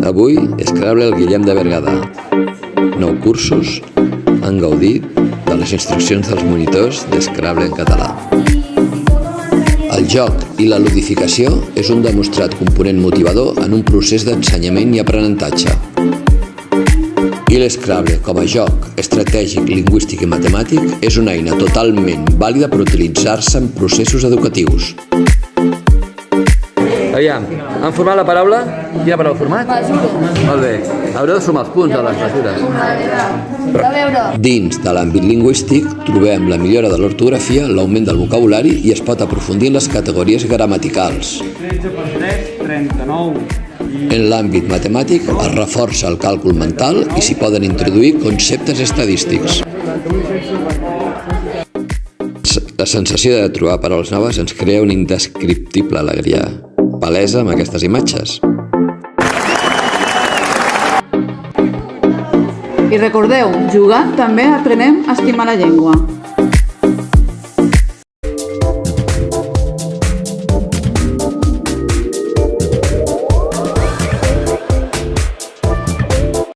Avui, Scrabble el Guillem de Berguedà. 9 cursos han gaudit de les instruccions dels monitors de Scrabble en català. El joc i la ludificació és un demostrat component motivador en un procés d'ensenyament i aprenentatge. I l'Scrabble, com a joc estratègic, lingüístic i matemàtic, és una eina totalment vàlida per utilitzar-se en processos educatius. Aviam, han format la paraula? Quina paraula ha format? Mesura. Molt bé. Haureu de sumar els punts a les mesures. A veure. Dins de l'àmbit lingüístic trobem la millora de l'ortografia, l'augment del vocabulari i es pot aprofundir en les categories gramaticals. 13 per 3, 39. En l'àmbit matemàtic es reforça el càlcul mental i s'hi poden introduir conceptes estadístics. La sensació de trobar paraules noves ens crea una indescriptible alegria, palesa amb aquestes imatges. I recordeu, jugant també aprenem a estimar la llengua.